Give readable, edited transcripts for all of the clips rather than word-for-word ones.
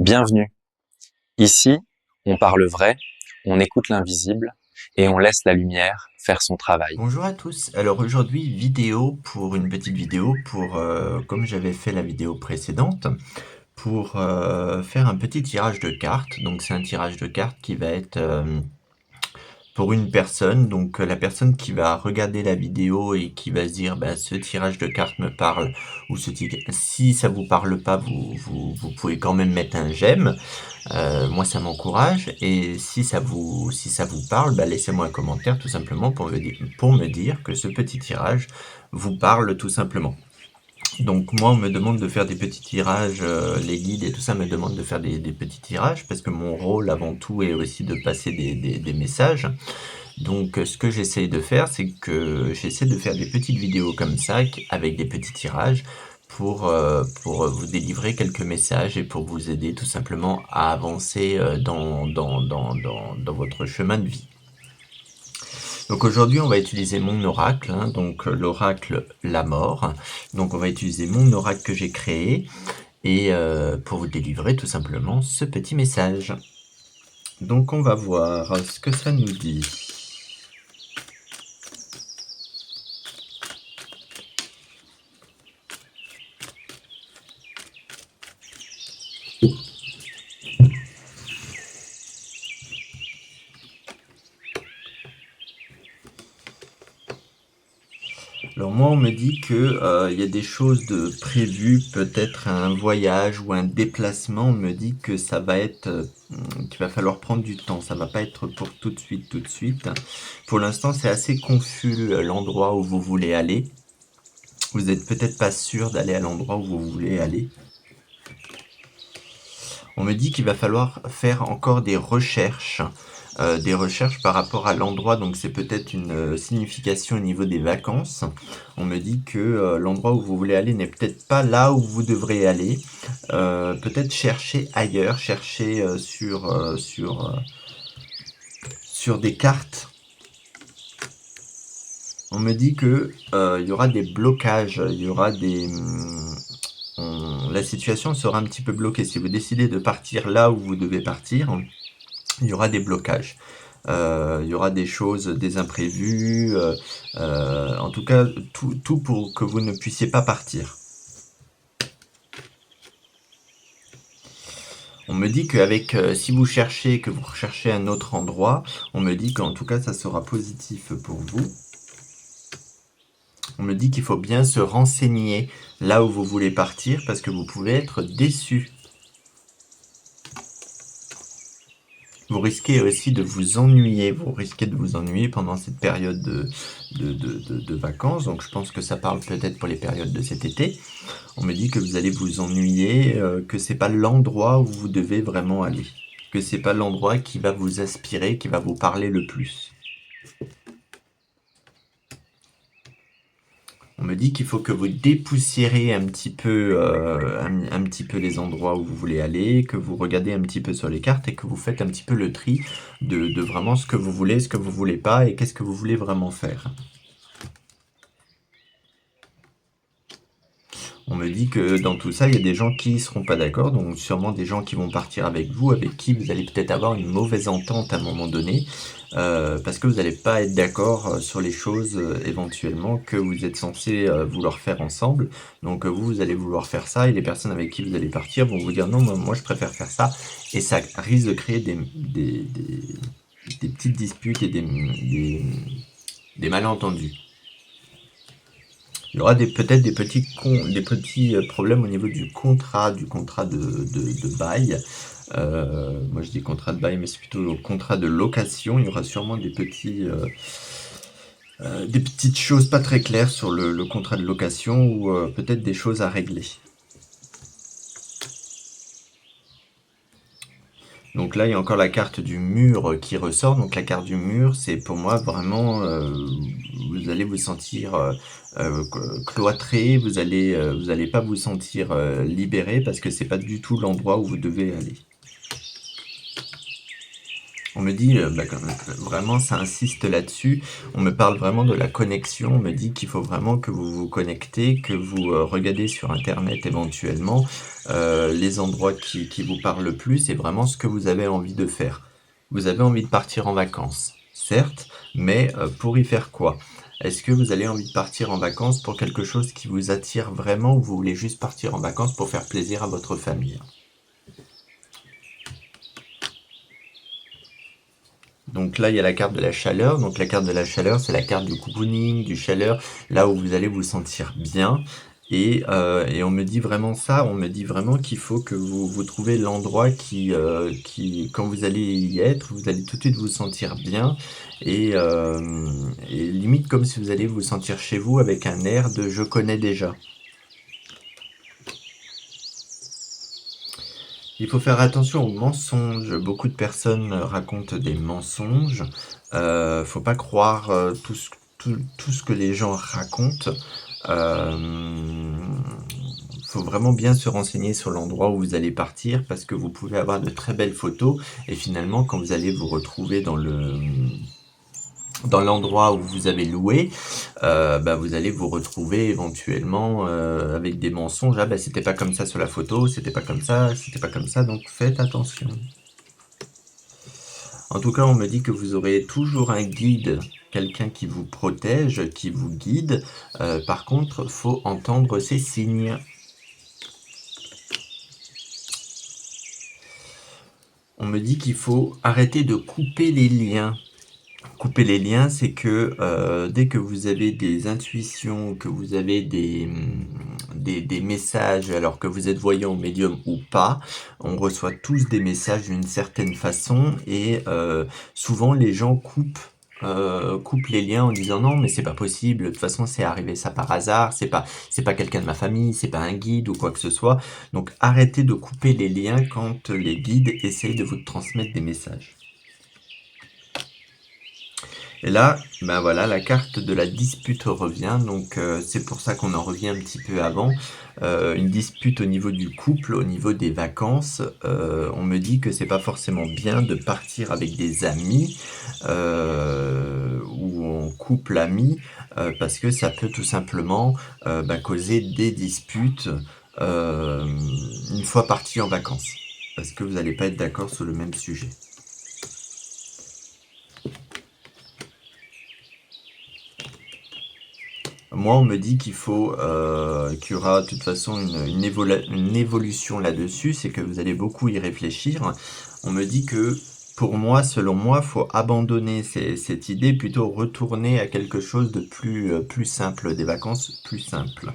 Bienvenue. Ici, on parle vrai, on écoute l'invisible et on laisse la lumière faire son travail. Bonjour à tous. Alors aujourd'hui, une petite vidéo pour, comme j'avais fait la vidéo précédente, pour faire un petit tirage de cartes. Donc c'est un tirage de cartes qui va être pour une personne. Donc la personne qui va regarder la vidéo et qui va se dire, bah, ce tirage de cartes me parle, ou si ça vous parle pas, vous pouvez quand même mettre un j'aime. Moi, ça m'encourage. Et si ça vous parle, bah, laissez-moi un commentaire tout simplement pour me dire que ce petit tirage vous parle tout simplement. Donc moi, on me demande de faire des petits tirages, les guides et tout ça me demandent de faire des petits tirages parce que mon rôle avant tout est aussi de passer des messages. Donc ce que j'essaye de faire, c'est que j'essaie de faire des petites vidéos comme ça avec des petits tirages pour vous délivrer quelques messages et pour vous aider tout simplement à avancer dans votre chemin de vie. Donc aujourd'hui, on va utiliser mon oracle, hein, donc l'oracle La Mort. Donc on va utiliser mon oracle que j'ai créé et pour vous délivrer tout simplement ce petit message. Donc on va voir ce que ça nous dit. Alors moi, on me dit que il y a des choses de prévues, peut-être un voyage ou un déplacement. On me dit que ça va être, qu'il va falloir prendre du temps. Ça va pas être pour tout de suite, tout de suite. Pour l'instant, c'est assez confus l'endroit où vous voulez aller. Vous êtes peut-être pas sûr d'aller à l'endroit où vous voulez aller. On me dit qu'il va falloir faire encore des recherches par rapport à l'endroit, donc c'est peut-être une signification au niveau des vacances. On me dit que l'endroit où vous voulez aller n'est peut-être pas là où vous devrez aller. Peut-être chercher ailleurs, chercher sur des cartes. On me dit que il y aura des blocages, il y aura la situation sera un petit peu bloquée. Si vous décidez de partir là où vous devez partir, il y aura des blocages. Il y aura des choses, des imprévus, en tout cas, tout pour que vous ne puissiez pas partir. On me dit qu'avec, si vous cherchez, que vous recherchez un autre endroit, on me dit qu'en tout cas, ça sera positif pour vous. On me dit qu'il faut bien se renseigner là où vous voulez partir parce que vous pouvez être déçu. Vous risquez aussi de vous ennuyer. Vous risquez de vous ennuyer pendant cette période de vacances. Donc je pense que ça parle peut-être pour les périodes de cet été. On me dit que vous allez vous ennuyer, que c'est pas l'endroit où vous devez vraiment aller. Que c'est pas l'endroit qui va vous aspirer, qui va vous parler le plus. On me dit qu'il faut que vous dépoussiérez un petit peu les endroits où vous voulez aller, que vous regardez un petit peu sur les cartes et que vous faites un petit peu le tri de vraiment ce que vous voulez, ce que vous voulez pas et qu'est-ce que vous voulez vraiment faire. On me dit que dans tout ça, il y a des gens qui seront pas d'accord, donc sûrement des gens qui vont partir avec vous, avec qui vous allez peut-être avoir une mauvaise entente à un moment donné, parce que vous n'allez pas être d'accord sur les choses éventuellement que vous êtes censé vouloir faire ensemble. Donc vous, vous allez vouloir faire ça, et les personnes avec qui vous allez partir vont vous dire non, moi je préfère faire ça, et ça risque de créer des petites disputes et des malentendus. Il y aura peut-être des petits problèmes au niveau du contrat de bail. Moi je dis contrat de bail, mais c'est plutôt le contrat de location. Il y aura sûrement des petites choses pas très claires sur le contrat de location ou peut-être des choses à régler. Donc là, il y a encore la carte du mur qui ressort. Donc la carte du mur, c'est pour moi vraiment, vous allez vous sentir cloîtré, vous allez pas vous sentir libéré parce que c'est pas du tout l'endroit où vous devez aller. On me dit, vraiment ça insiste là-dessus, on me parle vraiment de la connexion, on me dit qu'il faut vraiment que vous vous connectez, que vous, regardez sur internet éventuellement, les endroits qui vous parlent le plus et vraiment ce que vous avez envie de faire. Vous avez envie de partir en vacances, certes, mais, pour y faire quoi? Est-ce que vous avez envie de partir en vacances pour quelque chose qui vous attire vraiment ou vous voulez juste partir en vacances pour faire plaisir à votre famille? Donc là, il y a la carte de la chaleur. Donc la carte de la chaleur, c'est la carte du cocooning, du chaleur, là où vous allez vous sentir bien. Et on me dit vraiment ça, on me dit vraiment qu'il faut que vous trouviez l'endroit quand vous allez y être, vous allez tout de suite vous sentir bien et limite comme si vous allez vous sentir chez vous avec un air de «je connais déjà». Il faut faire attention aux mensonges. Beaucoup de personnes racontent des mensonges. Faut pas croire tout ce que les gens racontent. Faut vraiment bien se renseigner sur l'endroit où vous allez partir parce que vous pouvez avoir de très belles photos et finalement quand vous allez vous retrouver dans l'endroit où vous avez loué, vous allez vous retrouver éventuellement avec des mensonges. Ah c'était pas comme ça sur la photo, c'était pas comme ça, c'était pas comme ça, donc faites attention. En tout cas, on me dit que vous aurez toujours un guide, quelqu'un qui vous protège, qui vous guide. Par contre, faut entendre ces signes. On me dit qu'il faut arrêter de couper les liens. Couper les liens, c'est que dès que vous avez des intuitions, que vous avez des messages, alors que vous êtes voyant, médium ou pas, on reçoit tous des messages d'une certaine façon et souvent les gens coupent les liens en disant non mais c'est pas possible, de toute façon c'est arrivé ça par hasard, c'est pas quelqu'un de ma famille, c'est pas un guide ou quoi que ce soit. Donc arrêtez de couper les liens quand les guides essayent de vous transmettre des messages. Et là, voilà, la carte de la dispute revient, donc c'est pour ça qu'on en revient un petit peu avant. Une dispute au niveau du couple, au niveau des vacances, on me dit que c'est pas forcément bien de partir avec des amis ou en couple ami, parce que ça peut tout simplement causer des disputes une fois partis en vacances, parce que vous n'allez pas être d'accord sur le même sujet. Moi, on me dit qu'il y aura de toute façon une évolution là-dessus, c'est que vous allez beaucoup y réfléchir. On me dit que, pour moi, selon moi, faut abandonner cette idée, plutôt retourner à quelque chose de plus simple, des vacances plus simples.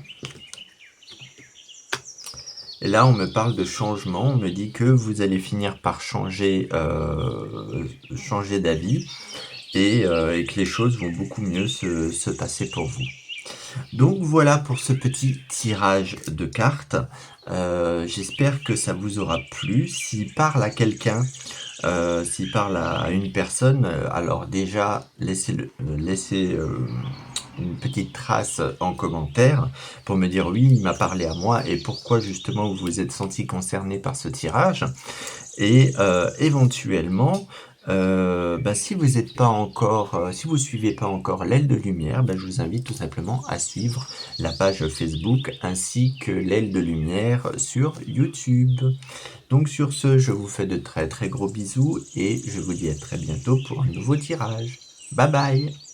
Et là, on me parle de changement, on me dit que vous allez finir par changer d'avis et que les choses vont beaucoup mieux se passer pour vous. Donc voilà pour ce petit tirage de cartes. J'espère que ça vous aura plu. S'il parle à quelqu'un, s'il parle à une personne, alors déjà laissez une petite trace en commentaire pour me dire oui, il m'a parlé à moi et pourquoi justement vous vous êtes senti concerné par ce tirage. Et éventuellement, si vous êtes pas encore, si vous suivez pas encore l'Aile de Lumière, je vous invite tout simplement à suivre la page Facebook ainsi que l'Aile de Lumière sur YouTube. Donc sur ce, je vous fais de très très gros bisous et je vous dis à très bientôt pour un nouveau tirage. Bye bye!